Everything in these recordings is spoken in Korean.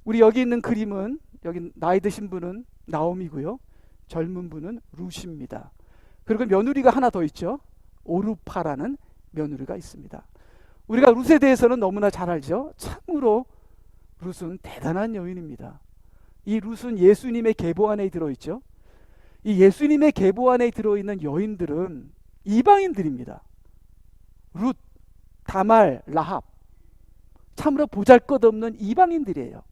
우리 여기 있는 그림은, 여기 나이 드신 분은 나옴이고요. 젊은 분은 룻입니다. 그리고 며느리가 하나 더 있죠. 오르파라는 며느리가 있습니다. 우리가 룻에 대해서는 너무나 잘 알죠. 참으로 룻은 대단한 여인입니다. 이 룻은 예수님의 계보 안에 들어있죠. 이 예수님의 계보 안에 들어있는 여인들은 이방인들입니다. 룻, 다말, 라합, 참으로 보잘것없는 이방인들이에요.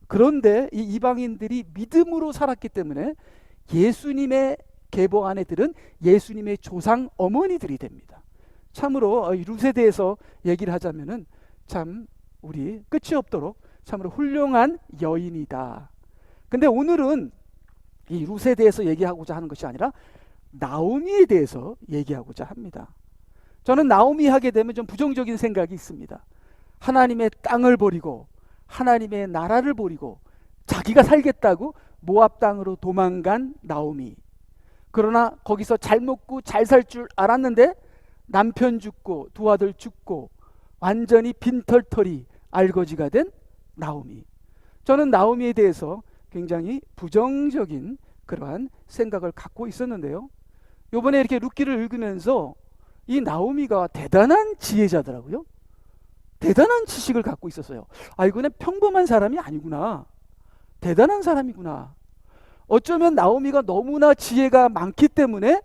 그런데 이 이방인들이 믿음으로 살았기 때문에 예수님의 계보 안에들은 예수님의 조상 어머니들이 됩니다. 참으로 룻에 대해서 얘기를 하자면은 참 우리 끝이 없도록 참으로 훌륭한 여인이다. 근데 오늘은 이 룻에 대해서 얘기하고자 하는 것이 아니라 나오미에 대해서 얘기하고자 합니다. 저는 나오미 하게 되면 좀 부정적인 생각이 있습니다. 하나님의 땅을 버리고 하나님의 나라를 버리고 자기가 살겠다고 모압 땅으로 도망간 나오미. 그러나 거기서 잘 먹고 잘 살 줄 알았는데 남편 죽고 두 아들 죽고 완전히 빈털터리 알거지가 된 나오미. 저는 나오미에 대해서 굉장히 부정적인 그러한 생각을 갖고 있었는데요. 요번에 이렇게 룻기를 읽으면서 이 나오미가 대단한 지혜자더라고요. 대단한 지식을 갖고 있었어요. 아, 이거는 평범한 사람이 아니구나. 대단한 사람이구나. 어쩌면 나오미가 너무나 지혜가 많기 때문에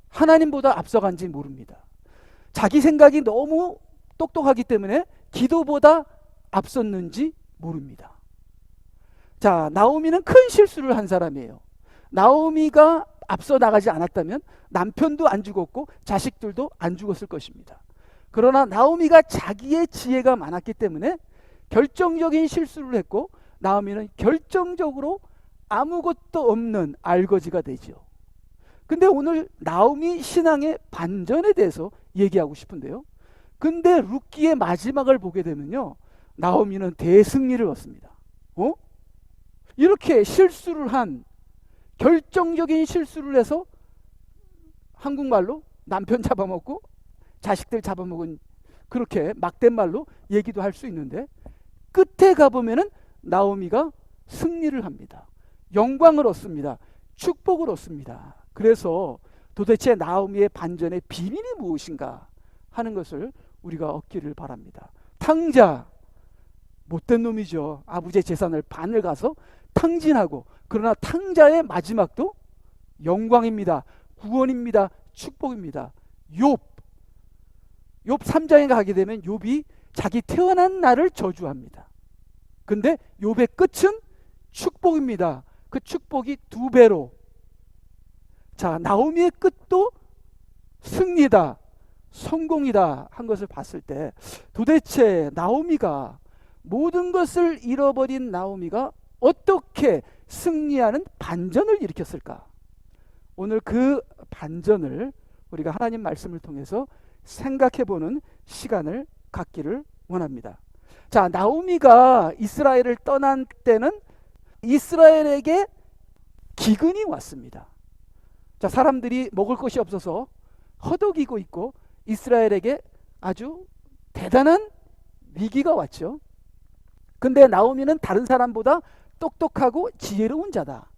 하나님보다 앞서간지 모릅니다. 자기 생각이 너무 똑똑하기 때문에 기도보다 앞섰는지 모릅니다. 자, 나오미는 큰 실수를 한 사람이에요. 나오미가 앞서 나가지 않았다면 남편도 안 죽었고 자식들도 안 죽었을 것입니다. 그러나 나오미가 자기의 지혜가 많았기 때문에 결정적인 실수를 했고 나오미는 결정적으로 아무것도 없는 알거지가 되죠. 근데 오늘 나오미 신앙의 반전에 대해서 얘기하고 싶은데요. 근데 룻기의 마지막을 보게 되면요, 나오미는 대승리를 얻습니다. 이렇게 실수를 한, 결정적인 실수를 해서 한국말로 남편 잡아먹고 자식들 잡아먹은, 그렇게 막된 말로 얘기도 할 수 있는데 끝에 가보면은 나오미가 승리를 합니다. 영광을 얻습니다. 축복을 얻습니다. 그래서 도대체 나오미의 반전의 비밀이 무엇인가 하는 것을 우리가 얻기를 바랍니다. 탕자, 못된 놈이죠. 아버지의 재산을 반을 가서 탕진하고, 그러나 탕자의 마지막도 영광입니다. 구원입니다. 축복입니다. 욥 3장에 가게 되면 욥이 자기 태어난 날을 저주합니다. 근데 욥의 끝은 축복입니다. 그 축복이 2배로. 자, 나오미의 끝도 승리다, 성공이다 한 것을 봤을 때 도대체 나오미가, 모든 것을 잃어버린 나오미가 어떻게 승리하는 반전을 일으켰을까? 오늘 그 반전을 우리가 하나님 말씀을 통해서 생각해보는 시간을 갖기를 원합니다. 자, 나오미가 이스라엘을 떠난 때는 이스라엘에게 기근이 왔습니다. 자, 사람들이 먹을 것이 없어서 허덕이고 있고 이스라엘에게 아주 대단한 위기가 왔죠. 근데 나오미는 다른 사람보다 똑똑하고 지혜로운 자다.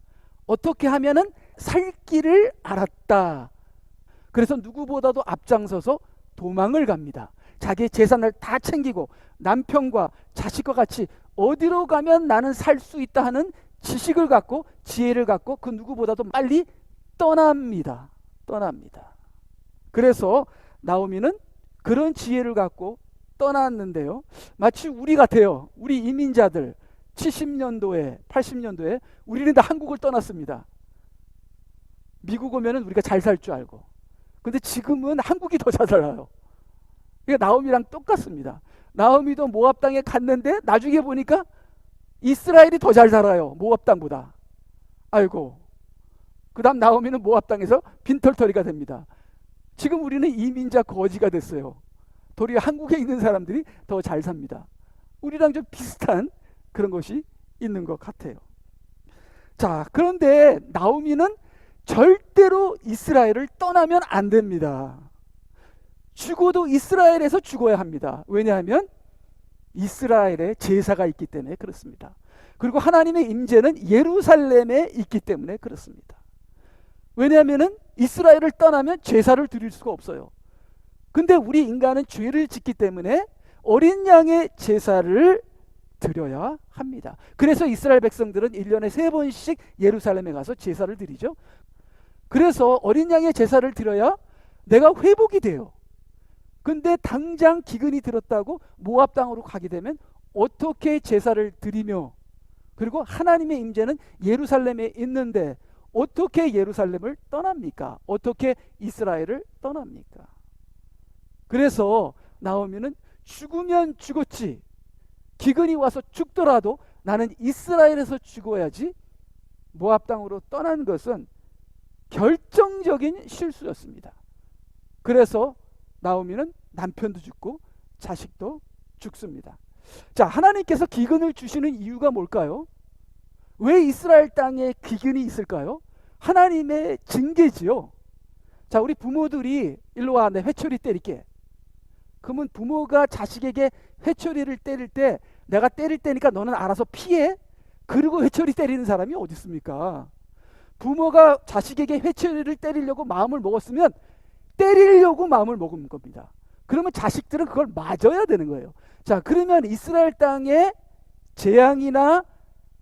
어떻게 하면은 살 길을 알았다. 그래서 누구보다도 앞장서서 도망을 갑니다. 자기의 재산을 다 챙기고 남편과 자식과 같이 어디로 가면 나는 살 수 있다 하는 지식을 갖고 지혜를 갖고 그 누구보다도 빨리 떠납니다. 그래서 나오미는 그런 지혜를 갖고 떠났는데요, 마치 우리 같아요. 우리 이민자들 70년도에 80년도에 우리는 다 한국을 떠났습니다. 미국 오면은 우리가 잘 살 줄 알고. 근데 지금은 한국이 더 잘 살아요. 그러니까 나오미랑 똑같습니다. 나오미도 모압 땅에 갔는데 나중에 보니까 이스라엘이 더 잘 살아요. 모압 땅보다. 아이고. 그 다음 나오미는 모압 땅에서 빈털터리가 됩니다. 지금 우리는 이민자 거지가 됐어요. 도리어 한국에 있는 사람들이 더 잘 삽니다. 우리랑 좀 비슷한 그런 것이 있는 것 같아요. 자, 그런데 나오미는 절대로 이스라엘을 떠나면 안 됩니다. 죽어도 이스라엘에서 죽어야 합니다. 왜냐하면 이스라엘에 제사가 있기 때문에 그렇습니다. 그리고 하나님의 임재는 예루살렘에 있기 때문에 그렇습니다. 왜냐하면 이스라엘을 떠나면 제사를 드릴 수가 없어요. 근데 우리 인간은 죄를 짓기 때문에 어린 양의 제사를 드려야 합니다. 그래서 이스라엘 백성들은 1년에 3번씩 예루살렘에 가서 제사를 드리죠. 그래서 어린 양의 제사를 드려야 내가 회복이 돼요. 근데 당장 기근이 들었다고 모압 땅으로 가게 되면 어떻게 제사를 드리며, 그리고 하나님의 임재는 예루살렘에 있는데 어떻게 예루살렘을 떠납니까? 어떻게 이스라엘을 떠납니까? 그래서 나오미는 죽으면 죽었지, 기근이 와서 죽더라도 나는 이스라엘에서 죽어야지, 모압 땅으로 떠난 것은 결정적인 실수였습니다. 그래서 나오미는 남편도 죽고 자식도 죽습니다. 자, 하나님께서 기근을 주시는 이유가 뭘까요? 왜 이스라엘 땅에 기근이 있을까요? 하나님의 징계지요. 자, 우리 부모들이 일로 와, 내 회초리 때릴게. 그러면 부모가 자식에게 회초리를 때릴 때 내가 때릴 때니까 너는 알아서 피해? 그리고 회초리 때리는 사람이 어디 있습니까? 부모가 자식에게 회초리를 때리려고 마음을 먹었으면 때리려고 마음을 먹은 겁니다. 그러면 자식들은 그걸 맞아야 되는 거예요. 자, 그러면 이스라엘 땅에 재앙이나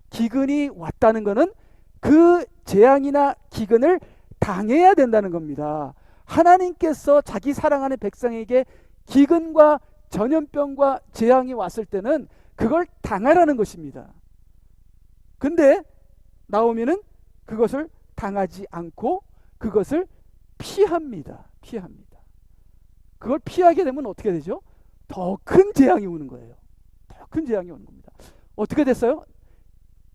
기근이 왔다는 것은 그 재앙이나 기근을 당해야 된다는 겁니다. 하나님께서 자기 사랑하는 백성에게 기근과 전염병과 재앙이 왔을 때는 그걸 당하라는 것입니다. 근데 나오미는 그것을 당하지 않고 그것을 피합니다. 그걸 피하게 되면 어떻게 되죠? 더 큰 재앙이 오는 거예요. 더 큰 재앙이 오는 겁니다. 어떻게 됐어요?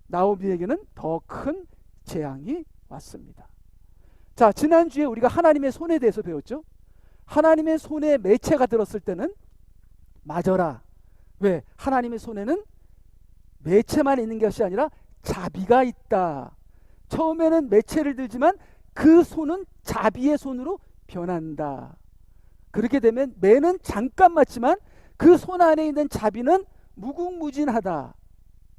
나오미에게는 더 큰 재앙이 왔습니다. 자, 지난주에 우리가 하나님의 손에 대해서 배웠죠? 하나님의 손에 매체가 들었을 때는 맞아라. 왜? 하나님의 손에는 매체만 있는 것이 아니라 자비가 있다. 처음에는 매체를 들지만 그 손은 자비의 손으로 변한다. 그렇게 되면 매는 잠깐 맞지만 그 손 안에 있는 자비는 무궁무진하다.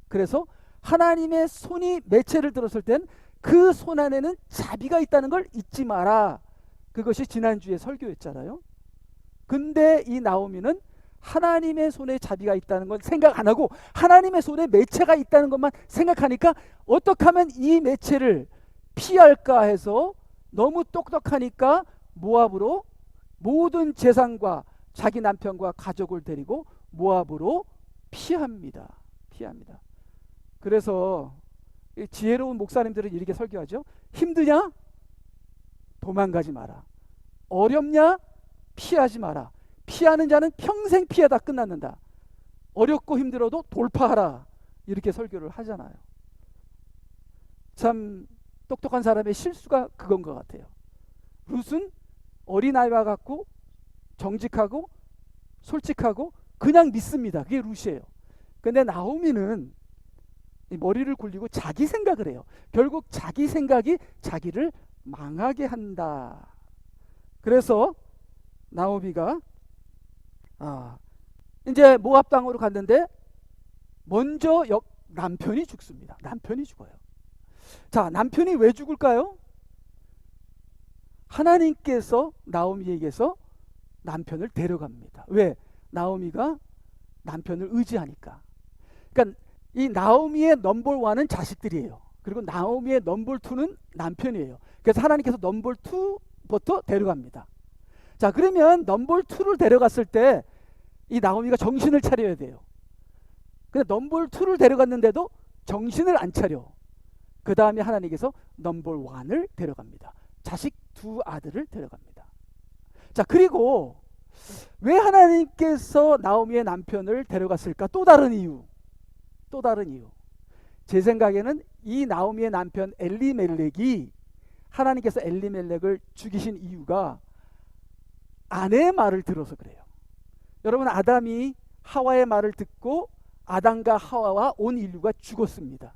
그래서 하나님의 손이 매체를 들었을 땐 그 손 안에는 자비가 있다는 걸 잊지 마라. 그것이 지난주에 설교였잖아요. 근데 이 나오미는 하나님의 손에 자비가 있다는 건 생각 안 하고 하나님의 손에 매체가 있다는 것만 생각하니까 어떻게 하면 이 매체를 피할까 해서 너무 똑똑하니까 모압으로 모든 재산과 자기 남편과 가족을 데리고 모압으로 피합니다. 그래서 지혜로운 목사님들은 이렇게 설교하죠. 힘드냐? 도망가지 마라. 어렵냐? 피하지 마라. 피하는 자는 평생 피하다 끝났는다. 어렵고 힘들어도 돌파하라. 이렇게 설교를 하잖아요. 참 똑똑한 사람의 실수가 그건 것 같아요. 룻은 어린아이와 같고 정직하고 솔직하고 그냥 믿습니다. 그게 룻이에요. 근데 나오미는 머리를 굴리고 자기 생각을 해요. 결국 자기 생각이 자기를 망하게 한다. 그래서 나오미가 이제 모압 땅으로 갔는데 먼저 남편이 죽습니다. 남편이 죽어요. 자, 남편이 왜 죽을까요? 하나님께서 나오미에게서 남편을 데려갑니다. 왜? 나오미가 남편을 의지하니까. 그러니까 이 나오미의 넘버 1은 자식들이에요. 그리고 나오미의 넘버 2는 남편이에요. 그래서 하나님께서 넘버 2부터 데려갑니다. 자, 그러면 넘버 2를 데려갔을 때 이 나오미가 정신을 차려야 돼요. 근데 넘버 2를 데려갔는데도 정신을 안 차려. 그 다음에 하나님께서 넘버 1을 데려갑니다. 자식 2 아들을 데려갑니다. 자, 그리고 왜 하나님께서 나오미의 남편을 데려갔을까? 또 다른 이유. 제 생각에는 이 나오미의 남편 엘리멜렉이 하나님께서 엘리멜렉을 죽이신 이유가 아내의 말을 들어서 그래요. 여러분, 아담이 하와의 말을 듣고 아담과 하와와 온 인류가 죽었습니다.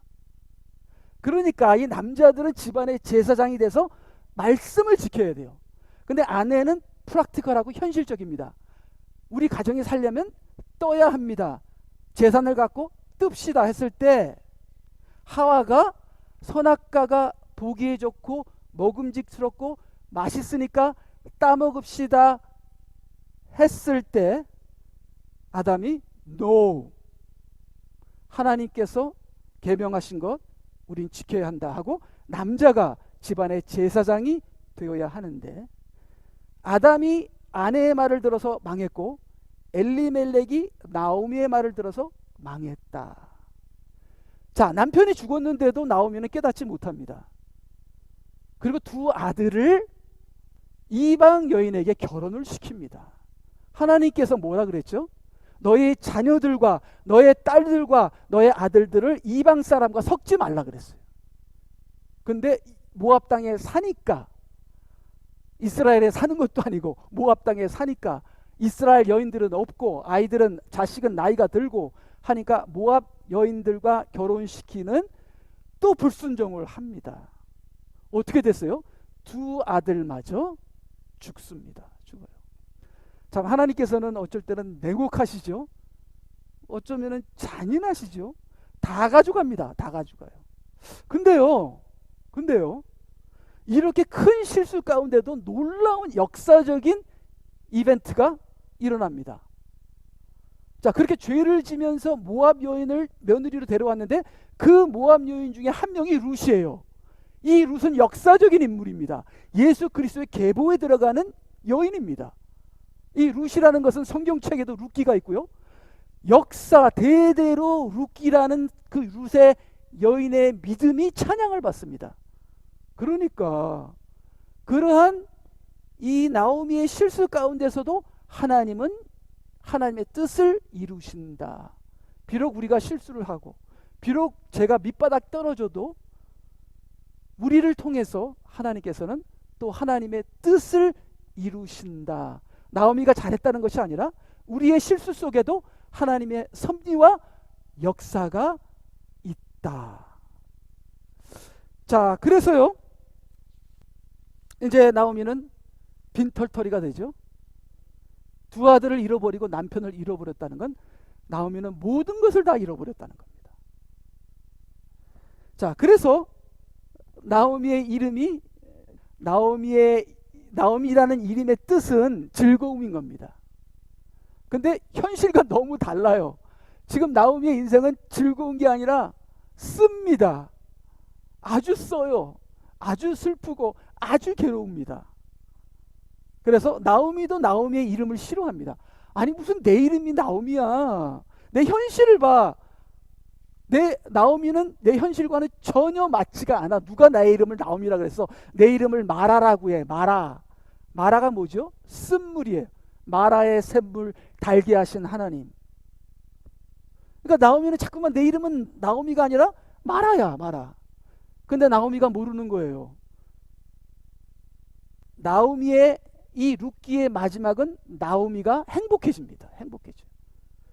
그러니까 이 남자들은 집안의 제사장이 돼서 말씀을 지켜야 돼요. 근데 아내는 프랙티컬하고 현실적입니다. 우리 가정이 살려면 떠야 합니다. 재산을 갖고 뜹시다 했을 때 하와가 선악과가 보기에 좋고 먹음직스럽고 맛있으니까 따먹읍시다 했을 때 아담이 No, 하나님께서 계명하신 것 우린 지켜야 한다 하고 남자가 집안의 제사장이 되어야 하는데, 아담이 아내의 말을 들어서 망했고 엘리멜렉이 나오미의 말을 들어서 망했다. 자, 남편이 죽었는데도 나오미는 깨닫지 못합니다. 그리고 두 아들을 이방 여인에게 결혼을 시킵니다. 하나님께서 뭐라 그랬죠? 너의 자녀들과 너의 딸들과 너의 아들들을 이방 사람과 섞지 말라 그랬어요. 근데 모압 땅에 사니까, 이스라엘에 사는 것도 아니고 모압 땅에 사니까 이스라엘 여인들은 없고 아이들은, 자식은 나이가 들고 하니까 모압 여인들과 결혼시키는 또 불순종을 합니다. 어떻게 됐어요? 두 아들마저 죽습니다. 죽어요. 참, 하나님께서는 어쩔 때는 냉혹하시죠. 어쩌면은 잔인하시죠. 다 가져갑니다. 다 가져가요. 근데요, 이렇게 큰 실수 가운데도 놀라운 역사적인 이벤트가 일어납니다. 자, 그렇게 죄를 지면서 모압 여인을 며느리로 데려왔는데 그 모압 여인 중에 한 명이 룻이에요. 이 룻은 역사적인 인물입니다. 예수 그리스도의 계보에 들어가는 여인입니다. 이 룻이라는 것은 성경책에도 룻기가 있고요. 역사 대대로 룻기라는 그 룻의 여인의 믿음이 찬양을 받습니다. 그러니까 그러한 이 나오미의 실수 가운데서도 하나님은 하나님의 뜻을 이루신다. 비록 우리가 실수를 하고 비록 제가 밑바닥 떨어져도 우리를 통해서 하나님께서는 또 하나님의 뜻을 이루신다. 나오미가 잘했다는 것이 아니라 우리의 실수 속에도 하나님의 섭리와 역사가 있다. 자, 그래서요, 이제 나오미는 빈털터리가 되죠. 두 아들을 잃어버리고 남편을 잃어버렸다는 건 나오미는 모든 것을 다 잃어버렸다는 겁니다. 자, 그래서 나오미의 이름이, 나오미라는 이름의 뜻은 즐거움인 겁니다. 근데 현실과 너무 달라요. 지금 나오미의 인생은 즐거운 게 아니라 씁니다. 아주 써요. 아주 슬프고 아주 괴로웁니다. 그래서 나오미도 나오미의 이름을 싫어합니다. 아니, 무슨 내 이름이 나오미야. 내 현실을 봐. 나오미는 내 현실과는 전혀 맞지가 않아. 누가 나의 이름을 나오미라 그랬어? 내 이름을 마라라고 해. 마라가 뭐죠? 쓴물이에요. 마라의 샘물 달게 하신 하나님. 그러니까 나오미는 자꾸만 내 이름은 나오미가 아니라 마라야, 마라. 근데 나오미가 모르는 거예요. 나오미의 이 룻기의 마지막은 나오미가 행복해집니다. 행복해져요.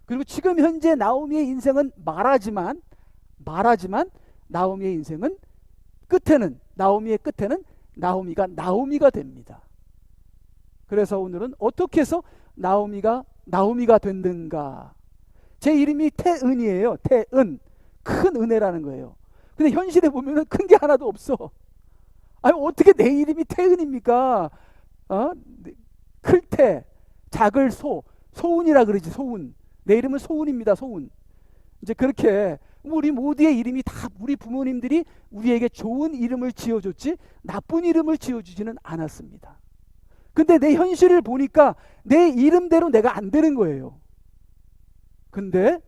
그리고 지금 현재 나오미의 인생은 마라지만 나오미의 인생은 나오미의 끝에는 나오미가 됩니다. 그래서 오늘은 어떻게 해서 나오미가 됐는가? 제 이름이 태은이에요. 태은. 큰 은혜라는 거예요. 근데 현실에 보면은 큰 게 하나도 없어. 아니, 어떻게 내 이름이 태은입니까? 클태, 작을 소운이라 그러지, 소운. 내 이름은 소운입니다, 소운. 이제 그렇게 우리 모두의 이름이 다 우리 부모님들이 우리에게 좋은 이름을 지어줬지 나쁜 이름을 지어주지는 않았습니다. 근데 내 현실을 보니까 내 이름대로 내가 안 되는 거예요. 근데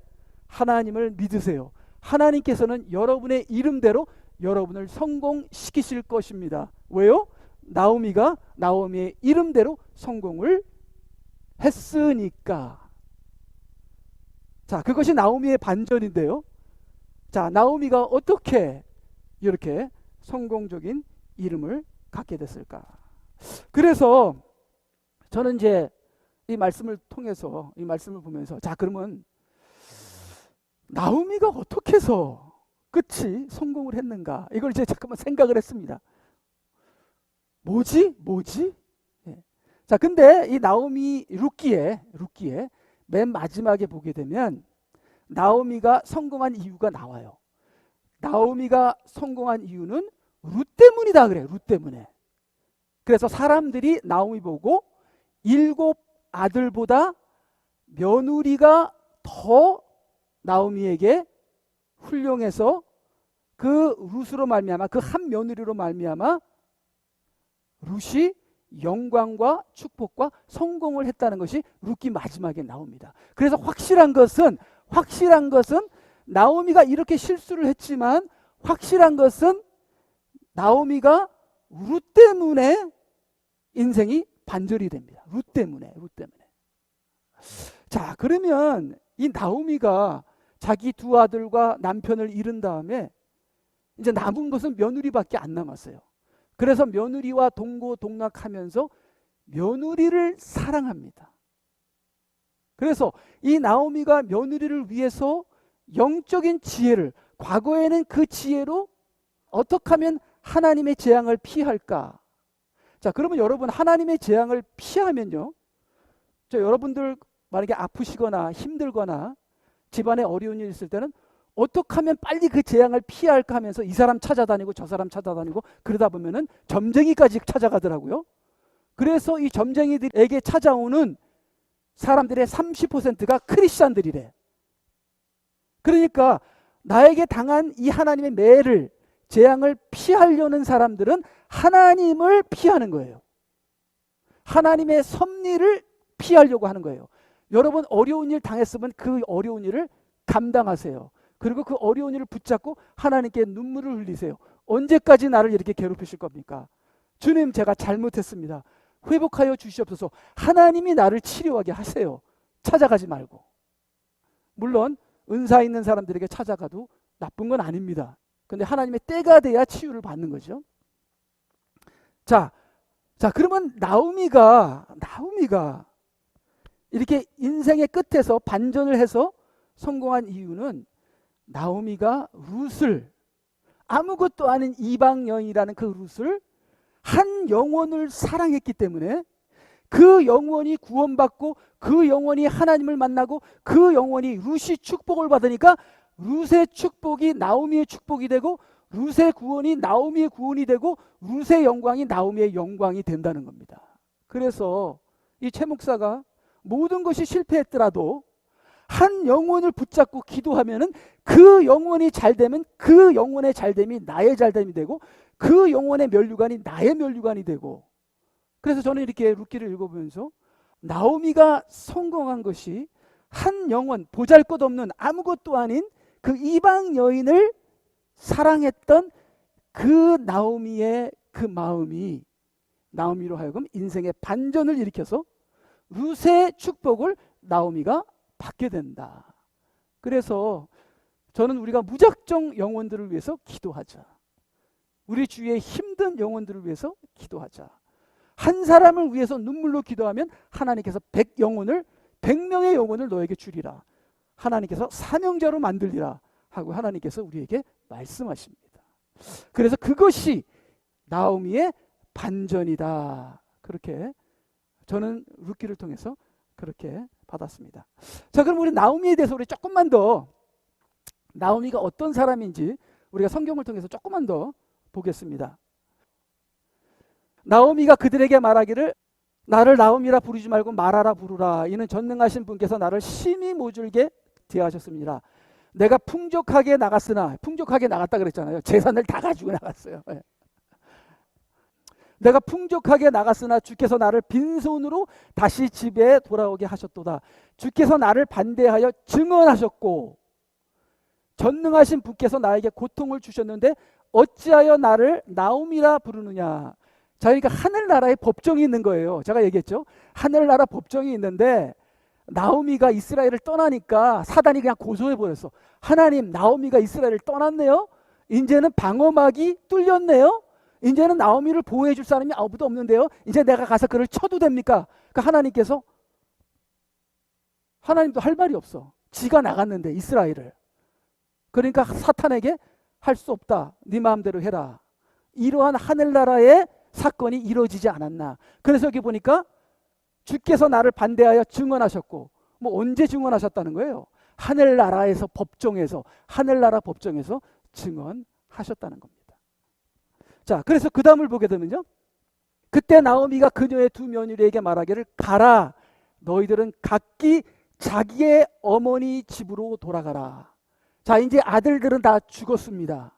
하나님을 믿으세요. 하나님께서는 여러분의 이름대로 여러분을 성공시키실 것입니다. 왜요? 나오미의 이름대로 성공을 했으니까. 자, 그것이 나오미의 반전인데요. 자, 나오미가 어떻게 이렇게 성공적인 이름을 갖게 됐을까? 그래서 저는 이제 이 말씀을 통해서, 이 말씀을 보면서, 자, 그러면 나오미가 어떻게 해서 끝이 성공을 했는가? 이걸 이제 잠깐만 생각을 했습니다. 뭐지? 예. 자, 근데 이 나오미 룻기에 맨 마지막에 보게 되면 나오미가 성공한 이유가 나와요. 나오미가 성공한 이유는 룻 때문이다 그래. 룻 때문에. 그래서 사람들이 나오미 보고 7 아들보다 며느리가 더 나오미에게 훌륭해서 그 룻으로 말미암아, 그 한 며느리로 말미암아 룻이 영광과 축복과 성공을 했다는 것이 룻기 마지막에 나옵니다. 그래서 확실한 것은 나오미가 이렇게 실수를 했지만 확실한 것은 나오미가 룻 때문에 인생이 반절이 됩니다. 룻 때문에. 자, 그러면 이 나오미가 자기 2 아들과 남편을 잃은 다음에 이제 남은 것은 며느리밖에 안 남았어요. 그래서 며느리와 동고동락하면서 며느리를 사랑합니다. 그래서 이 나오미가 며느리를 위해서 영적인 지혜를, 과거에는 그 지혜로 어떻게 하면 하나님의 재앙을 피할까? 자, 그러면 여러분, 하나님의 재앙을 피하면요, 여러분들 만약에 아프시거나 힘들거나 집안에 어려운 일이 있을 때는 어떻게 하면 빨리 그 재앙을 피할까 하면서 이 사람 찾아다니고 저 사람 찾아다니고 그러다 보면은 점쟁이까지 찾아가더라고요. 그래서 이 점쟁이들에게 찾아오는 사람들의 30%가 크리스찬들이래. 그러니까 나에게 당한 이 하나님의 매를, 재앙을 피하려는 사람들은 하나님을 피하는 거예요. 하나님의 섭리를 피하려고 하는 거예요. 여러분, 어려운 일 당했으면 그 어려운 일을 감당하세요. 그리고 그 어려운 일을 붙잡고 하나님께 눈물을 흘리세요. 언제까지 나를 이렇게 괴롭히실 겁니까? 주님, 제가 잘못했습니다. 회복하여 주시옵소서. 하나님이 나를 치료하게 하세요. 찾아가지 말고. 물론 은사 있는 사람들에게 찾아가도 나쁜 건 아닙니다. 근데 하나님의 때가 돼야 치유를 받는 거죠. 자, 그러면 나오미가 이렇게 인생의 끝에서 반전을 해서 성공한 이유는 나오미가 룻을, 아무것도 아닌 이방 여인이라는 그 룻을 한 영혼을 사랑했기 때문에, 그 영혼이 구원받고 그 영혼이 하나님을 만나고 그 영혼이 룻이 축복을 받으니까 룻의 축복이 나오미의 축복이 되고 룻의 구원이 나오미의 구원이 되고 룻의 영광이 나오미의 영광이 된다는 겁니다. 그래서 이 최 목사가 모든 것이 실패했더라도 한 영혼을 붙잡고 기도하면은 그 영혼이 잘 되면 그 영혼의 잘됨이 나의 잘됨이 되고 그 영혼의 면류관이 나의 면류관이 되고, 그래서 저는 이렇게 룻기를 읽어보면서 나오미가 성공한 것이 한 영혼, 보잘것없는 아무것도 아닌 그 이방 여인을 사랑했던 그 나오미의 그 마음이 나오미로 하여금 인생의 반전을 일으켜서 룻의 축복을 나오미가 받게 된다. 그래서 저는 우리가 무작정 영혼들을 위해서 기도하자. 우리 주위의 힘든 영혼들을 위해서 기도하자. 한 사람을 위해서 눈물로 기도하면 하나님께서 100명의 영혼을 너에게 주리라. 하나님께서 사명자로 만들리라 하고 하나님께서 우리에게 말씀하십니다. 그래서 그것이 나오미의 반전이다. 그렇게 저는 룻기를 통해서 그렇게 받았습니다. 자, 그럼 우리 나오미에 대해서 우리 조금만 더, 나오미가 어떤 사람인지 우리가 성경을 통해서 조금만 더 보겠습니다. 나오미가 그들에게 말하기를 나를 나오미라 부르지 말고 마라라 부르라. 이는 전능하신 분께서 나를 심히 모질게 대하셨습니다. 내가 풍족하게 나갔으나, 풍족하게 나갔다 그랬잖아요. 재산을 다 가지고 나갔어요. 내가 풍족하게 나갔으나 주께서 나를 빈손으로 다시 집에 돌아오게 하셨도다. 주께서 나를 반대하여 증언하셨고 전능하신 분께서 나에게 고통을 주셨는데 어찌하여 나를 나오미라 부르느냐. 자, 그러니까 하늘나라에 법정이 있는 거예요. 제가 얘기했죠. 하늘나라 법정이 있는데 나오미가 이스라엘을 떠나니까 사단이 그냥 고소해버렸어. 하나님, 나오미가 이스라엘을 떠났네요. 이제는 방어막이 뚫렸네요. 이제는 나오미를 보호해 줄 사람이 아무도 없는데요. 이제 내가 가서 그를 쳐도 됩니까? 그러니까 하나님께서, 하나님도 할 말이 없어. 지가 나갔는데 이스라엘을. 그러니까 사탄에게 할 수 없다. 네 마음대로 해라. 이러한 하늘나라의 사건이 이루어지지 않았나. 그래서 여기 보니까 주께서 나를 반대하여 증언하셨고, 뭐 언제 증언하셨다는 거예요? 하늘나라에서 법정에서, 하늘나라 법정에서 증언하셨다는 겁니다. 자, 그래서 그 다음을 보게 되면요. 그때 나오미가 그녀의 두 며느리에게 말하기를 가라. 너희들은 각기 자기의 어머니 집으로 돌아가라. 자, 이제 아들들은 다 죽었습니다.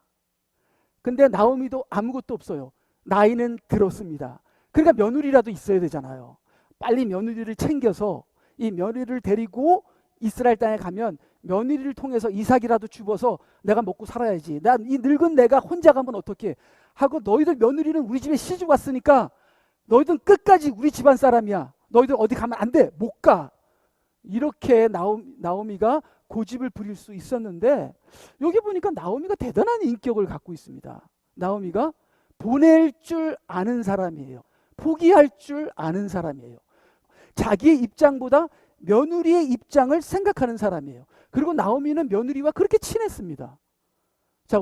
근데 나오미도 아무것도 없어요. 나이는 들었습니다. 그러니까 며느리라도 있어야 되잖아요. 빨리 며느리를 챙겨서 이 며느리를 데리고 이스라엘 땅에 가면 며느리를 통해서 이삭이라도 주어서 내가 먹고 살아야지. 난 이 늙은 내가 혼자 가면 어떡해 하고, 너희들 며느리는 우리 집에 시집 왔으니까 너희들 끝까지 우리 집안 사람이야. 너희들 어디 가면 안 돼. 못 가. 이렇게 나오미가 고집을 부릴 수 있었는데, 여기 보니까 나오미가 대단한 인격을 갖고 있습니다. 나오미가 보낼 줄 아는 사람이에요. 포기할 줄 아는 사람이에요. 자기의 입장보다 며느리의 입장을 생각하는 사람이에요. 그리고 나오미는 며느리와 그렇게 친했습니다. 자,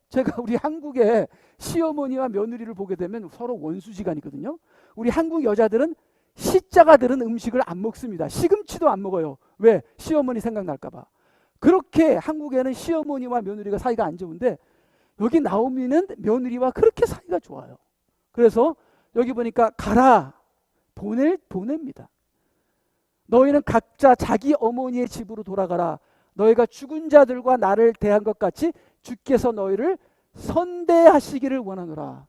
제가 우리 한국의 시어머니와 며느리를 보게 되면 서로 원수지간이거든요. 우리 한국 여자들은 시자가 들은 음식을 안 먹습니다. 시금치도 안 먹어요. 왜? 시어머니 생각날까 봐. 그렇게 한국에는 시어머니와 며느리가 사이가 안 좋은데, 여기 나오미는 며느리와 그렇게 사이가 좋아요. 그래서 여기 보니까 가라. 보냅니다. 너희는 각자 자기 어머니의 집으로 돌아가라. 너희가 죽은 자들과 나를 대한 것 같이 주께서 너희를 선대하시기를 원하노라.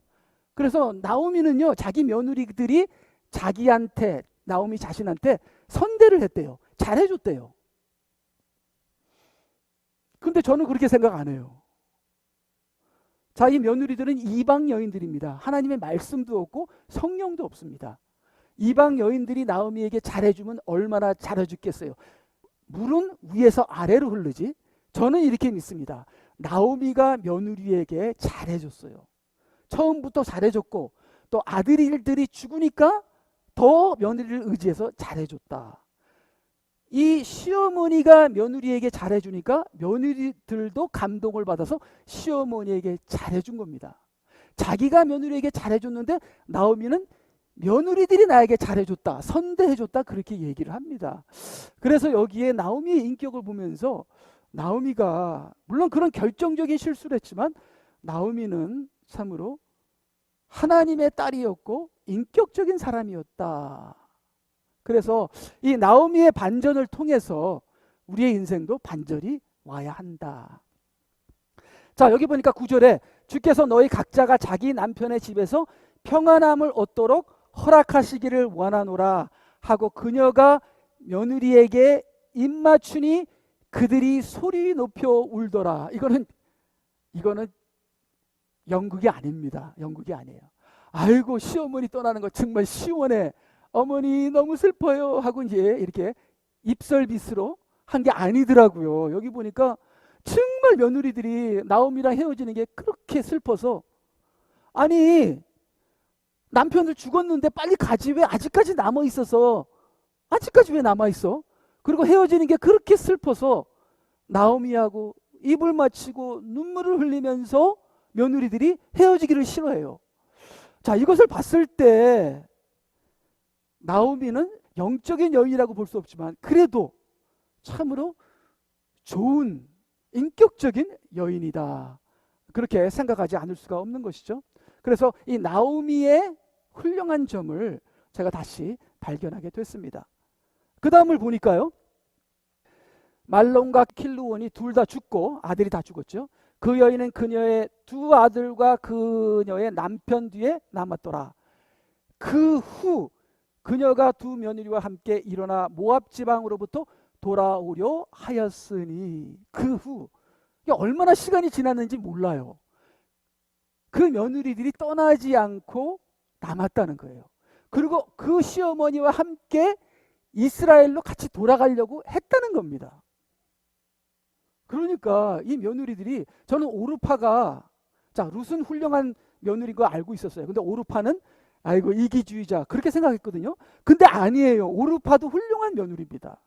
그래서 나오미는요, 자기 며느리들이 자기한테, 나오미 자신한테 선대를 했대요. 잘해줬대요. 근데 저는 그렇게 생각 안 해요. 자, 이 며느리들은 이방 여인들입니다. 하나님의 말씀도 없고 성령도 없습니다. 이방 여인들이 나오미에게 잘해주면 얼마나 잘해줬겠어요. 물은 위에서 아래로 흐르지. 저는 이렇게 믿습니다. 나오미가 며느리에게 잘해줬어요. 처음부터 잘해줬고, 또 아들들이 죽으니까 더 며느리를 의지해서 잘해줬다. 이 시어머니가 며느리에게 잘해주니까 며느리들도 감동을 받아서 시어머니에게 잘해준 겁니다. 자기가 며느리에게 잘해줬는데 나오미는 며느리들이 나에게 잘해줬다, 선대해줬다, 그렇게 얘기를 합니다. 그래서 여기에 나오미의 인격을 보면서, 나오미가 물론 그런 결정적인 실수를 했지만 나오미는 참으로 하나님의 딸이었고 인격적인 사람이었다. 그래서 이 나오미의 반전을 통해서 우리의 인생도 반전이 와야 한다. 자, 여기 보니까 9절에 주께서 너희 각자가 자기 남편의 집에서 평안함을 얻도록 허락하시기를 원하노라 하고 그녀가 며느리에게 입맞추니 그들이 소리 높여 울더라. 이거는 연극이 아닙니다. 연극이 아니에요. 아이고, 시어머니 떠나는 거 정말 시원해. 어머니 너무 슬퍼요 하고 이제 이렇게 입설비스로 한 게 아니더라고요. 여기 보니까 정말 며느리들이 나오미랑 헤어지는 게 그렇게 슬퍼서, 아니 남편을 죽었는데 빨리 가지, 왜 아직까지 남아있어서, 아직까지 왜 남아있어? 그리고 헤어지는 게 그렇게 슬퍼서 나오미하고 입을 맞추고 눈물을 흘리면서 며느리들이 헤어지기를 싫어해요. 자, 이것을 봤을 때 나오미는 영적인 여인이라고 볼 수 없지만 그래도 참으로 좋은 인격적인 여인이다, 그렇게 생각하지 않을 수가 없는 것이죠. 그래서 이 나오미의 훌륭한 점을 제가 다시 발견하게 됐습니다. 그 다음을 보니까요, 말론과 킬루온이 둘 다 죽고 아들이 다 죽었죠. 그 여인은 그녀의 두 아들과 그녀의 남편 뒤에 남았더라. 그 후 그녀가 두 며느리와 함께 일어나 모압 지방으로부터 돌아오려 하였으니, 그 후 얼마나 시간이 지났는지 몰라요. 그 며느리들이 떠나지 않고 남았다는 거예요. 그리고 그 시어머니와 함께 이스라엘로 같이 돌아가려고 했다는 겁니다. 그러니까 이 며느리들이, 저는 오르파가, 자, 룻은 훌륭한 며느리인 거 알고 있었어요. 근데 오르파는 아이고 이기주의자, 그렇게 생각했거든요. 근데 아니에요. 오르파도 훌륭한 며느리입니다.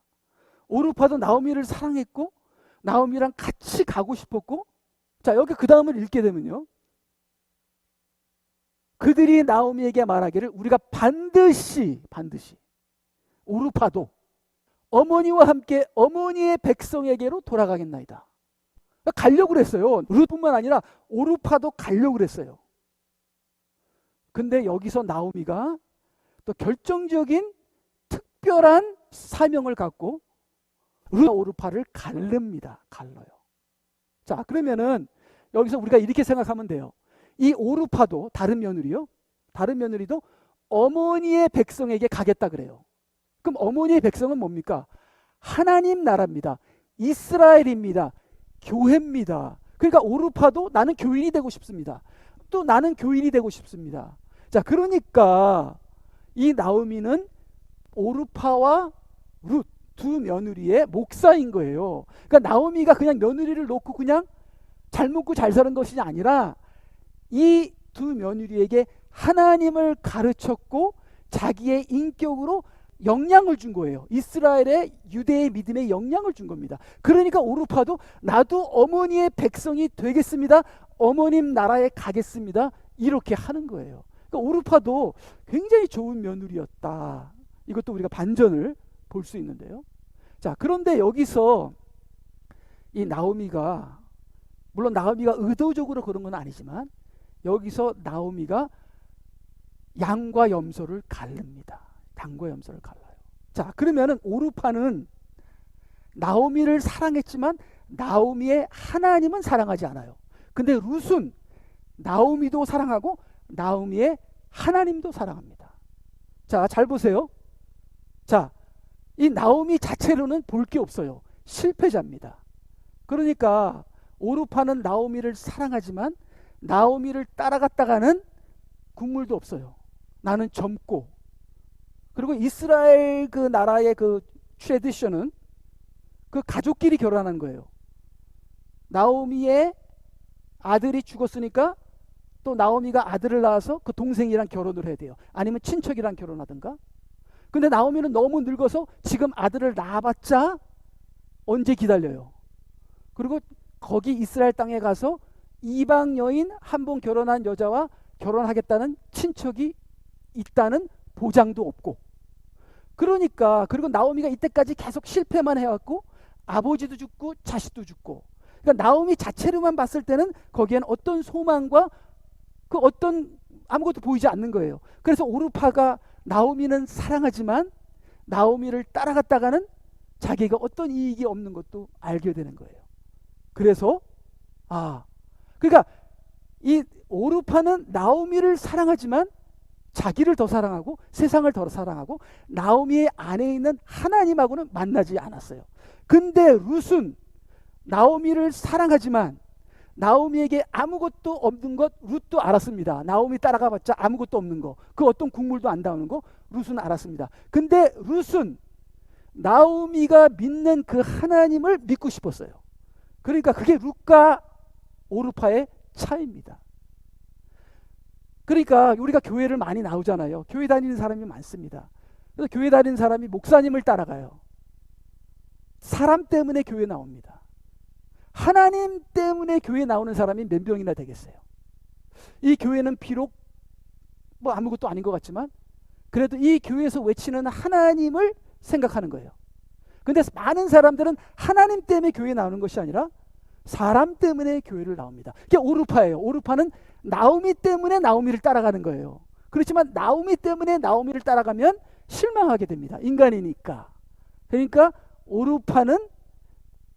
오르파도 나오미를 사랑했고 나오미랑 같이 가고 싶었고, 자, 여기 그 다음을 읽게 되면요, 그들이 나오미에게 말하기를 우리가 반드시 오르파도 어머니와 함께 어머니의 백성에게로 돌아가겠나이다. 가려고 그랬어요. 룻뿐만 아니라 오르파도 가려고 그랬어요. 근데 여기서 나오미가 또 결정적인 특별한 사명을 갖고 룻 오르파를 갈릅니다. 갈러요. 자, 그러면은 여기서 우리가 이렇게 생각하면 돼요. 이 오르파도 다른 며느리요. 다른 며느리도 어머니의 백성에게 가겠다 그래요. 그럼 어머니의 백성은 뭡니까? 하나님 나라입니다. 이스라엘입니다. 교회입니다. 그러니까 오르파도 나는 교인이 되고 싶습니다. 또 나는 교인이 되고 싶습니다. 자, 그러니까 이 나오미는 오르파와 룻 두 며느리의 목사인 거예요. 그러니까 나오미가 그냥 며느리를 놓고 그냥 잘 먹고 잘 사는 것이 아니라 이 두 며느리에게 하나님을 가르쳤고 자기의 인격으로 영향을 준 거예요. 이스라엘의 유대의 믿음에 영향을 준 겁니다. 그러니까 오르파도 나도 어머니의 백성이 되겠습니다. 어머님 나라에 가겠습니다. 이렇게 하는 거예요. 그러니까 오르파도 굉장히 좋은 며느리였다. 이것도 우리가 반전을 볼 수 있는데요. 자, 그런데 여기서 이 나오미가, 물론 나오미가 의도적으로 그런 건 아니지만 여기서 나오미가 양과 염소를 가릅니다. 양과 염소를 갈라요. 자, 그러면은 오르파는 나오미를 사랑했지만 나오미의 하나님은 사랑하지 않아요. 근데 룻은 나오미도 사랑하고 나오미의 하나님도 사랑합니다. 자, 잘 보세요. 자, 이 나오미 자체로는 볼 게 없어요. 실패자입니다. 그러니까 오르파는 나오미를 사랑하지만 나오미를 따라갔다가는 국물도 없어요. 나는 젊고, 그리고 이스라엘 그 나라의 그 트래디션은 그 가족끼리 결혼하는 거예요. 나오미의 아들이 죽었으니까 또 나오미가 아들을 낳아서 그 동생이랑 결혼을 해야 돼요. 아니면 친척이랑 결혼하든가. 근데 나오미는 너무 늙어서 지금 아들을 낳아봤자 언제 기다려요. 그리고 거기 이스라엘 땅에 가서 이방 여인 한 번 결혼한 여자와 결혼하겠다는 친척이 있다는 보장도 없고, 그러니까, 그리고 나오미가 이때까지 계속 실패만 해왔고 아버지도 죽고 자식도 죽고, 그러니까 나오미 자체로만 봤을 때는 거기엔 어떤 소망과 그 어떤 아무것도 보이지 않는 거예요. 그래서 오르파가 나오미는 사랑하지만 나오미를 따라갔다가는 자기가 어떤 이익이 없는 것도 알게 되는 거예요. 그래서 그러니까 이 오르파는 나오미를 사랑하지만 자기를 더 사랑하고 세상을 더 사랑하고 나오미의 안에 있는 하나님하고는 만나지 않았어요. 근데 룻은 나오미를 사랑하지만 나오미에게 아무것도 없는 것 룻도 알았습니다. 나오미 따라가봤자 아무것도 없는 거, 그 어떤 국물도 안 나오는 거 룻은 알았습니다. 근데 룻은 나오미가 믿는 그 하나님을 믿고 싶었어요. 그러니까 그게 룻과 오르파의 차이입니다. 그러니까 우리가 교회를 많이 나오잖아요. 교회 다니는 사람이 많습니다. 그래서 교회 다니는 사람이 목사님을 따라가요. 사람 때문에 교회 나옵니다. 하나님 때문에 교회 나오는 사람이 몇 명이나 되겠어요. 이 교회는 비록 뭐 아무것도 아닌 것 같지만 그래도 이 교회에서 외치는 하나님을 생각하는 거예요. 근데 많은 사람들은 하나님 때문에 교회에 나오는 것이 아니라 사람 때문에 교회를 나옵니다. 그게 오르파예요. 오르파는 나오미 때문에 나오미를 따라가는 거예요. 그렇지만 나오미 때문에 나오미를 따라가면 실망하게 됩니다. 인간이니까. 그러니까 오르파는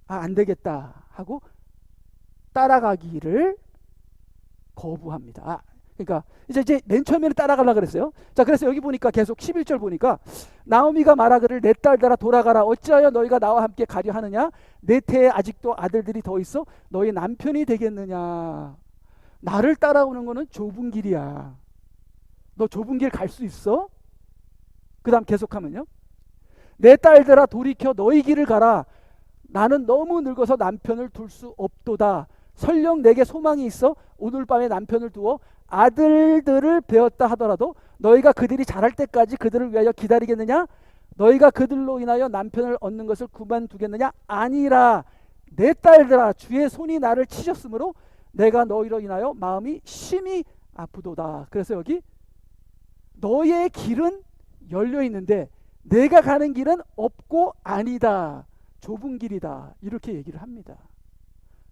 안 되겠다 하고 따라가기를 거부합니다. 그러니까 이제 맨 처음에는 따라가려고 그랬어요. 자, 그래서 여기 보니까 계속 11절 보니까 나오미가 말하기를 내 딸들아 돌아가라. 어찌하여 너희가 나와 함께 가려 하느냐? 내 태에 아직도 아들들이 더 있어 너희 남편이 되겠느냐? 나를 따라오는 거는 좁은 길이야. 너 좁은 길 갈 수 있어? 그 다음 계속하면요, 내 딸들아 돌이켜 너희 길을 가라. 나는 너무 늙어서 남편을 둘 수 없도다. 설령 내게 소망이 있어 오늘 밤에 남편을 두어 아들들을 배웠다 하더라도 너희가 그들이 자랄 때까지 그들을 위하여 기다리겠느냐? 너희가 그들로 인하여 남편을 얻는 것을 그만두겠느냐? 아니라 내 딸들아 주의 손이 나를 치셨으므로 내가 너희로 인하여 마음이 심히 아프도다. 그래서 여기 너의 길은 열려 있는데 내가 가는 길은 없고 아니다. 좁은 길이다. 이렇게 얘기를 합니다.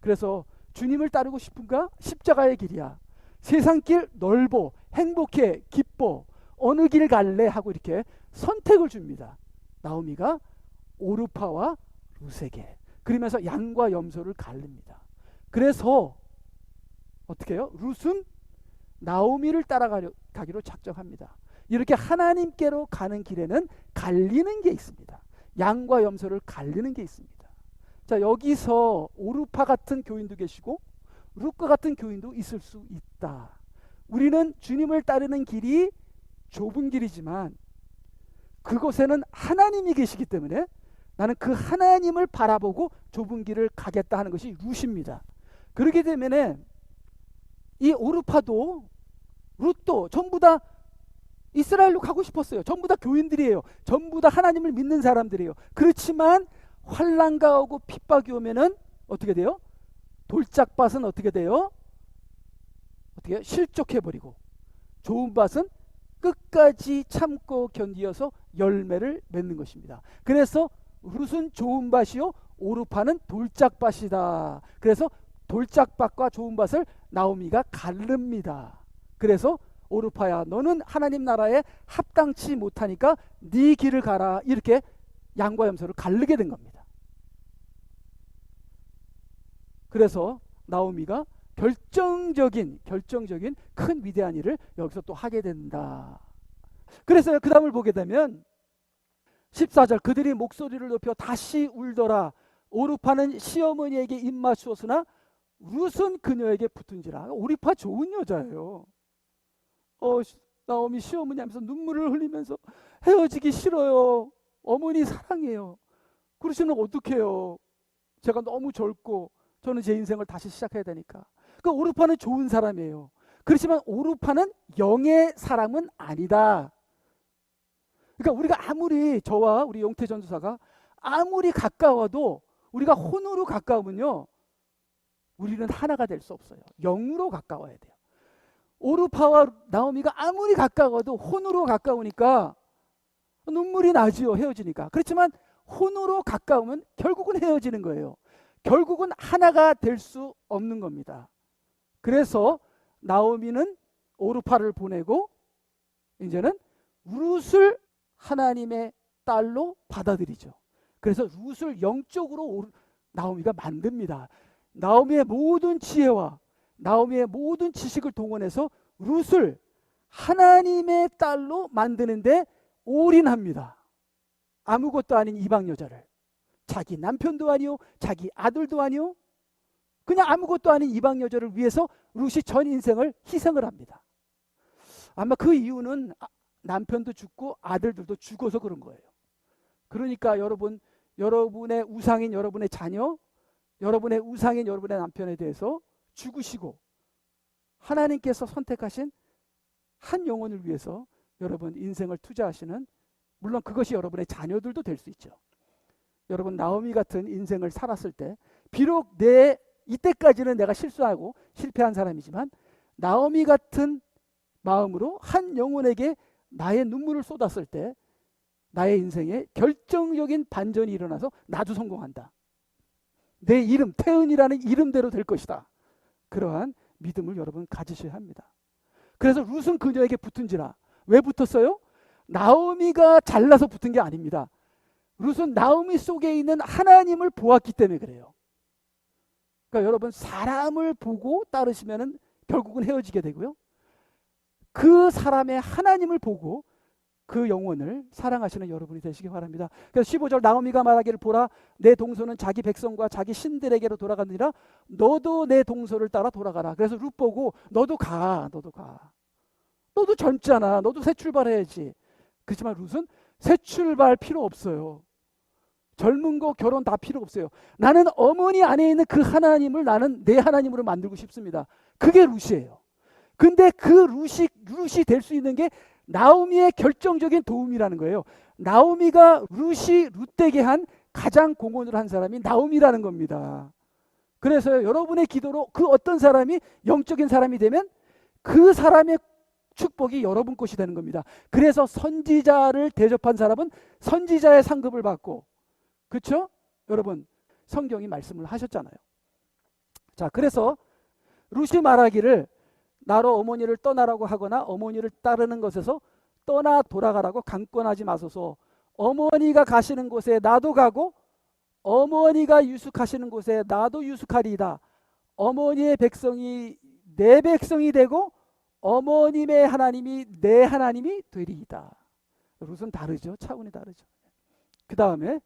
그래서 주님을 따르고 싶은가? 십자가의 길이야. 세상 길 넓어, 행복해, 기뻐, 어느 길 갈래? 하고 이렇게 선택을 줍니다. 나오미가 오르파와 룻에게. 그러면서 양과 염소를 가릅니다. 그래서 어떻게 해요? 룻은 나오미를 따라가기로 작정합니다. 이렇게 하나님께로 가는 길에는 갈리는 게 있습니다. 양과 염소를 갈리는 게 있습니다. 자, 여기서 오르파 같은 교인도 계시고 룻과 같은 교인도 있을 수 있다. 우리는 주님을 따르는 길이 좁은 길이지만 그곳에는 하나님이 계시기 때문에 나는 그 하나님을 바라보고 좁은 길을 가겠다 하는 것이 룻입니다. 그렇기 때문에 이 오르파도 룻도 전부 다 이스라엘로 가고 싶었어요. 전부 다 교인들이에요. 전부 다 하나님을 믿는 사람들이에요. 그렇지만 환난가 오고 핍박이 오면은 어떻게 돼요? 돌짝밭은 어떻게 돼요? 어떻게 실족해버리고, 좋은 밭은 끝까지 참고 견디어서 열매를 맺는 것입니다. 그래서 룻은 좋은 밭이요, 오르파는 돌짝밭이다. 그래서 돌짝밭과 좋은 밭을 나오미가 가릅니다. 그래서 오르파야, 너는 하나님 나라에 합당치 못하니까 네 길을 가라. 이렇게 양과 염소를 가르게 된 겁니다. 그래서 나오미가 결정적인 큰 위대한 일을 여기서 또 하게 된다. 그래서 그 다음을 보게 되면 14절, 그들이 목소리를 높여 다시 울더라. 오르파는 시어머니에게 입맞추었으나 룻은 그녀에게 붙은지라. 오르파 좋은 여자예요. 나오미 시어머니 하면서 눈물을 흘리면서 헤어지기 싫어요. 어머니 사랑해요. 그러시면 어떡해요. 제가 너무 젊고 저는 제 인생을 다시 시작해야 되니까. 그러니까 오르파는 좋은 사람이에요. 그렇지만 오르파는 영의 사람은 아니다. 그러니까 우리가 아무리, 저와 우리 용태 전도사가 아무리 가까워도 우리가 혼으로 가까우면요, 우리는 하나가 될 수 없어요. 영으로 가까워야 돼요. 오르파와 나오미가 아무리 가까워도 혼으로 가까우니까 눈물이 나지요. 헤어지니까. 그렇지만 혼으로 가까우면 결국은 헤어지는 거예요. 결국은 하나가 될 수 없는 겁니다. 그래서 나오미는 오르파를 보내고 이제는 룻을 하나님의 딸로 받아들이죠. 그래서 룻을 영적으로 나오미가 만듭니다. 나오미의 모든 지혜와 나오미의 모든 지식을 동원해서 룻을 하나님의 딸로 만드는데 올인합니다. 아무것도 아닌 이방 여자를, 자기 남편도 아니요, 자기 아들도 아니요, 그냥 아무것도 아닌 이방 여자를 위해서 룻이 전 인생을 희생을 합니다. 아마 그 이유는 남편도 죽고 아들들도 죽어서 그런 거예요. 그러니까 여러분의 우상인 여러분의 자녀, 여러분의 우상인 여러분의 남편에 대해서 죽으시고 하나님께서 선택하신 한 영혼을 위해서 여러분 인생을 투자하시는, 물론 그것이 여러분의 자녀들도 될 수 있죠. 여러분 나오미 같은 인생을 살았을 때 비록 이때까지는 내가 실수하고 실패한 사람이지만 나오미 같은 마음으로 한 영혼에게 나의 눈물을 쏟았을 때 나의 인생에 결정적인 반전이 일어나서 나도 성공한다. 내 이름, 태은이라는 이름대로 될 것이다. 그러한 믿음을 여러분 가지셔야 합니다. 그래서 룻은 그녀에게 붙은지라. 왜 붙었어요? 나오미가 잘나서 붙은 게 아닙니다. 룻은 나오미 속에 있는 하나님을 보았기 때문에 그래요. 그러니까 여러분 사람을 보고 따르시면 결국은 헤어지게 되고요. 그 사람의 하나님을 보고 그 영혼을 사랑하시는 여러분이 되시기 바랍니다. 그래서 15절, 나오미가 말하기를 보라, 내 동서는 자기 백성과 자기 신들에게로 돌아가느니라. 너도 내 동서를 따라 돌아가라. 그래서 룻 보고 너도 가. 너도 젊잖아. 너도 새 출발해야지. 그렇지만 룻은 새 출발 필요 없어요. 젊은 거 결혼 다 필요 없어요. 나는 어머니 안에 있는 그 하나님을 나는 내 하나님으로 만들고 싶습니다. 그게 룻이에요. 근데 그 룻이 될 수 있는 게 나오미의 결정적인 도움이라는 거예요. 나오미가 룻이 룻되게 한 가장 공헌을 한 사람이 나오미라는 겁니다. 그래서 여러분의 기도로 그 어떤 사람이 영적인 사람이 되면 그 사람의 축복이 여러분 것이 되는 겁니다. 그래서 선지자를 대접한 사람은 선지자의 상급을 받고, 그렇죠? 여러분 성경이 말씀을 하셨잖아요. 자, 그래서 룻이 말하기를 나로 어머니를 떠나라고 하거나 어머니를 따르는 것에서 떠나 돌아가라고 강권하지 마소서. 어머니가 가시는 곳에 나도 가고 어머니가 유숙하시는 곳에 나도 유숙하리이다. 어머니의 백성이 내 백성이 되고 어머님의 하나님이 내 하나님이 되리이다. 룻은 다르죠. 차원이 다르죠. 그 다음에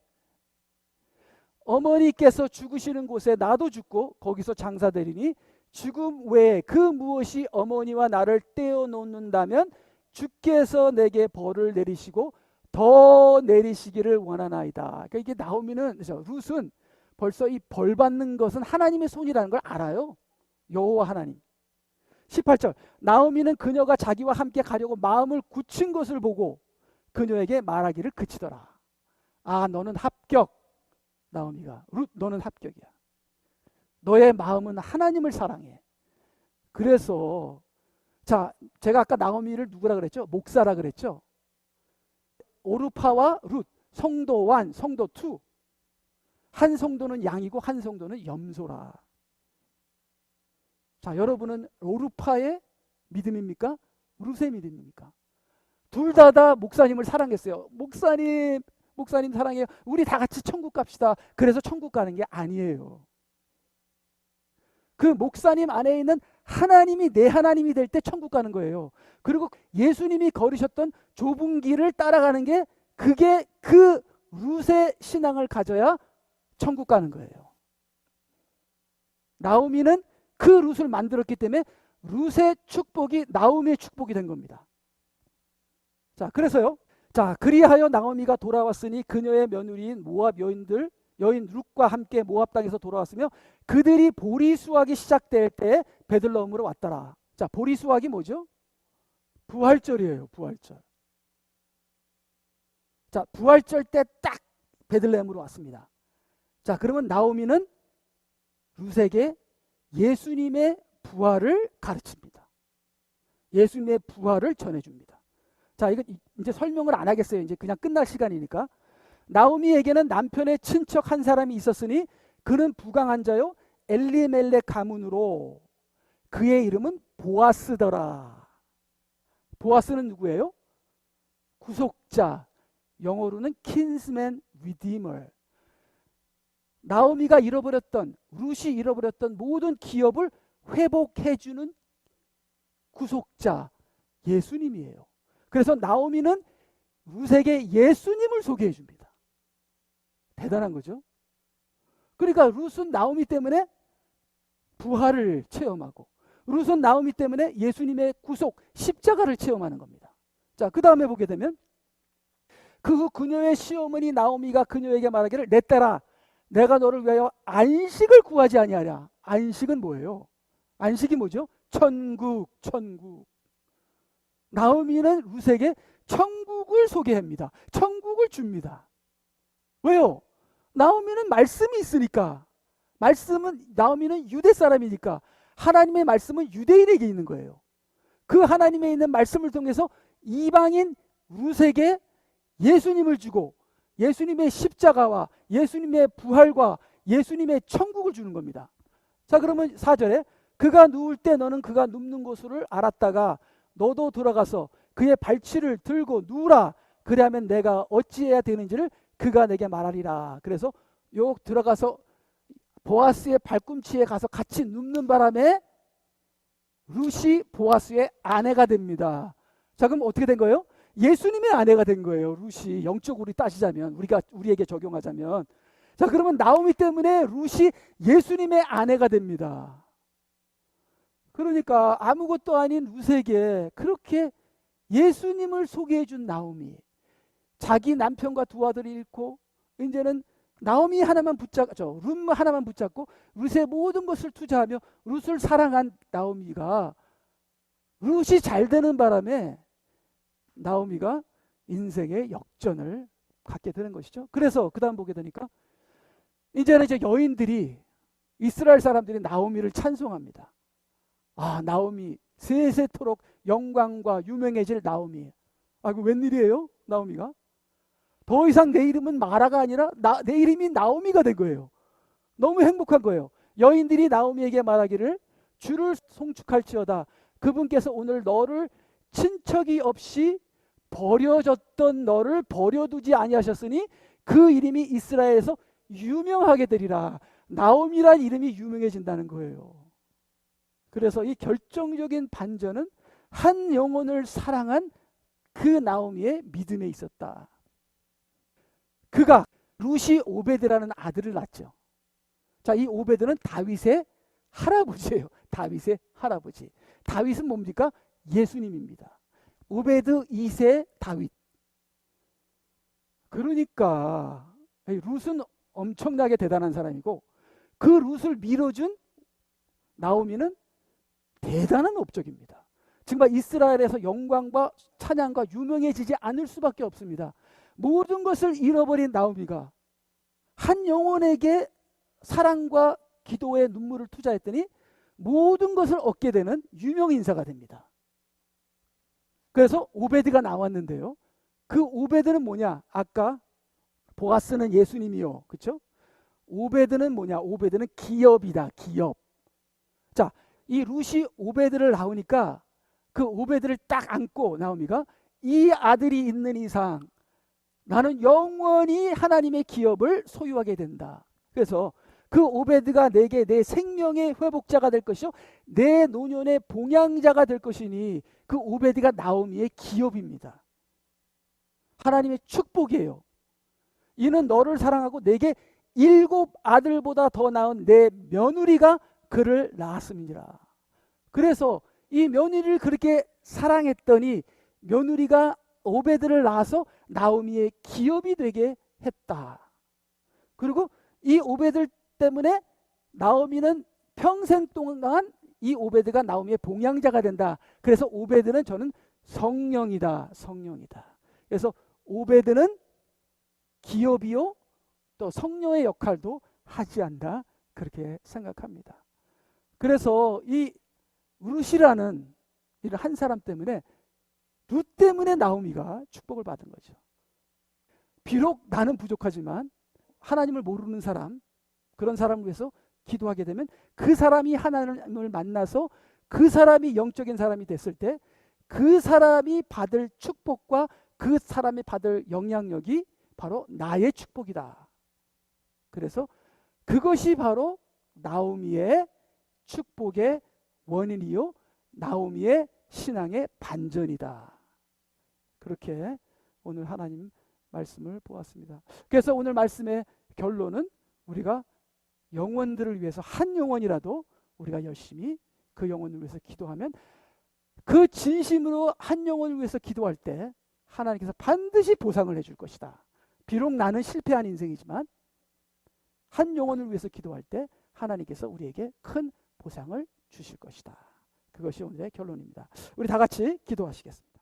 어머니께서 죽으시는 곳에 나도 죽고 거기서 장사되리니 죽음 외에 그 무엇이 어머니와 나를 떼어놓는다면 주께서 내게 벌을 내리시고 더 내리시기를 원하나이다. 그러니까 이게 나오미는, 룻은 벌써 이 벌 받는 것은 하나님의 손이라는 걸 알아요. 여호와 하나님. 18절 나오미는 그녀가 자기와 함께 가려고 마음을 굳힌 것을 보고 그녀에게 말하기를 그치더라. 아, 너는 합격. 나오미가, 룻 너는 합격이야. 너의 마음은 하나님을 사랑해. 그래서 자, 제가 아까 나오미를 누구라 그랬죠? 목사라 그랬죠? 오르파와 룻, 성도 1, 성도 2. 한 성도는 양이고 한 성도는 염소라. 자, 여러분은 오르파의 믿음입니까? 룻의 믿음입니까? 둘 다 목사님을 사랑했어요. 목사님 사랑해요. 우리 다 같이 천국 갑시다. 그래서 천국 가는 게 아니에요. 그 목사님 안에 있는 하나님이 내 하나님이 될 때 천국 가는 거예요. 그리고 예수님이 걸으셨던 좁은 길을 따라가는 게 그게 그 룻의 신앙을 가져야 천국 가는 거예요. 나오미는 그 룻을 만들었기 때문에 룻의 축복이 나오미의 축복이 된 겁니다. 자, 그래서요. 자, 그리하여 나오미가 돌아왔으니 그녀의 며느리인 모압 여인 룻과 함께 모압 땅에서 돌아왔으며 그들이 보리 수확이 시작될 때 베들레헴으로 왔더라. 자, 보리 수확이 뭐죠? 부활절이에요. 부활절. 자, 부활절 때 딱 베들레헴으로 왔습니다. 자, 그러면 나오미는 룻에게 예수님의 부활을 가르칩니다. 예수님의 부활을 전해줍니다. 자, 이거 이제 설명을 안 하겠어요. 이제 그냥 끝날 시간이니까. 나오미에게는 남편의 친척 한 사람이 있었으니 그는 부강한 자요 엘리멜렉 가문으로 그의 이름은 보아스더라. 보아스는 누구예요? 구속자. 영어로는 kinsman redeemer. 나오미가 잃어버렸던, 룻이 잃어버렸던 모든 기업을 회복해주는 구속자 예수님이에요. 그래서 나오미는 룻에게 예수님을 소개해 줍니다. 대단한 거죠. 그러니까 룻은 나오미 때문에 부활을 체험하고 룻은 나오미 때문에 예수님의 구속 십자가를 체험하는 겁니다. 자, 그 다음에 보게 되면 그 후 그녀의 시어머니 나오미가 그녀에게 말하기를 내 딸아 내가 너를 위하여 안식을 구하지 아니하랴. 안식은 뭐예요? 안식이 뭐죠? 천국. 나오미는 룻에게 천국을 소개합니다. 천국을 줍니다. 왜요? 나오미는 말씀이 있으니까. 나오미는 유대 사람이니까 하나님의 말씀은 유대인에게 있는 거예요. 그 하나님에 있는 말씀을 통해서 이방인 룻에게 예수님을 주고 예수님의 십자가와 예수님의 부활과 예수님의 천국을 주는 겁니다. 자, 그러면 4절에 그가 누울 때 너는 그가 눕는 곳을 알았다가 너도 들어가서 그의 발치를 들고 누우라. 그리하면 내가 어찌해야 되는지를 그가 내게 말하리라. 그래서 요 들어가서 보아스의 발꿈치에 가서 같이 눕는 바람에 룻이 보아스의 아내가 됩니다. 자, 그럼 어떻게 된 거예요? 예수님의 아내가 된 거예요. 룻이 영적으로 따지자면 우리에게 적용하자면. 자, 그러면 나오미 때문에 룻이 예수님의 아내가 됩니다. 그러니까 아무것도 아닌 룻에게 그렇게 예수님을 소개해 준 나오미. 자기 남편과 두 아들을 잃고 이제는 나오미 하나만 붙잡죠. 룻 하나만 붙잡고 룻의 모든 것을 투자하며 룻을 사랑한 나오미가 룻이 잘 되는 바람에 나오미가 인생의 역전을 갖게 되는 것이죠. 그래서 그 다음 보게 되니까 이제는 이제 여인들이 이스라엘 사람들이 나오미를 찬송합니다. 아, 나오미 세세토록 영광과 유명해질 나오미. 아, 이거 웬일이에요? 나오미가 더 이상 내 이름은 마라가 아니라 내 이름이 나오미가 된 거예요. 너무 행복한 거예요. 여인들이 나오미에게 말하기를 주를 송축할지어다. 그분께서 오늘 너를 친척이 없이 버려졌던 너를 버려두지 아니하셨으니 그 이름이 이스라엘에서 유명하게 되리라. 나오미란 이름이 유명해진다는 거예요. 그래서 이 결정적인 반전은 한 영혼을 사랑한 그 나오미의 믿음에 있었다. 그가 루시 오베드라는 아들을 낳죠. 자, 이 오베드는 다윗의 할아버지예요. 다윗의 할아버지. 다윗은 뭡니까? 예수님입니다. 오베드 2세 다윗. 그러니까 룻은 엄청나게 대단한 사람이고 그 룻을 밀어준 나오미는 대단한 업적입니다. 정말 이스라엘에서 영광과 찬양과 유명해지지 않을 수밖에 없습니다. 모든 것을 잃어버린 나오미가 한 영혼에게 사랑과 기도의 눈물을 투자했더니 모든 것을 얻게 되는 유명 인사가 됩니다. 그래서 오베드가 나왔는데요. 그 오베드는 뭐냐? 아까 보아스는 예수님이요. 그렇죠? 오베드는 뭐냐? 오베드는 기업이다. 기업. 자, 이 룻이 오베드를 낳으니까 그 오베드를 딱 안고 나오미가 이 아들이 있는 이상 나는 영원히 하나님의 기업을 소유하게 된다. 그래서 그 오베드가 내게 내 생명의 회복자가 될 것이요 내 노년의 봉양자가 될 것이니 그 오베드가 나오미의 기업입니다. 하나님의 축복이에요. 이는 너를 사랑하고 내게 7 아들보다 더 나은 내 며느리가 그를 낳았음이니라. 그래서 이 며느리를 그렇게 사랑했더니 며느리가 오베드를 낳아서 나오미의 기업이 되게 했다. 그리고 이 오베드 때문에 나오미는 평생 동안 이 오베드가 나오미의 봉양자가 된다. 그래서 오베드는 저는 성령이다. 성령이다. 그래서 오베드는 기업이요 또 성령의 역할도 하지 않다. 그렇게 생각합니다. 그래서 이 룻이라는 한 사람 때문에 룻 때문에 나오미가 축복을 받은 거죠. 비록 나는 부족하지만 하나님을 모르는 사람, 그런 사람을 위해서 기도하게 되면 그 사람이 하나님을 만나서 그 사람이 영적인 사람이 됐을 때 그 사람이 받을 축복과 그 사람이 받을 영향력이 바로 나의 축복이다. 그래서 그것이 바로 나오미의 축복의 원인이요 나오미의 신앙의 반전이다. 그렇게 오늘 하나님 말씀을 보았습니다. 그래서 오늘 말씀의 결론은 우리가 영혼들을 위해서 한 영혼이라도 우리가 열심히 그 영혼을 위해서 기도하면 그 진심으로 한 영혼을 위해서 기도할 때 하나님께서 반드시 보상을 해줄 것이다. 비록 나는 실패한 인생이지만 한 영혼을 위해서 기도할 때 하나님께서 우리에게 큰 보상을 주실 것이다. 그것이 오늘의 결론입니다. 우리 다 같이 기도하시겠습니다.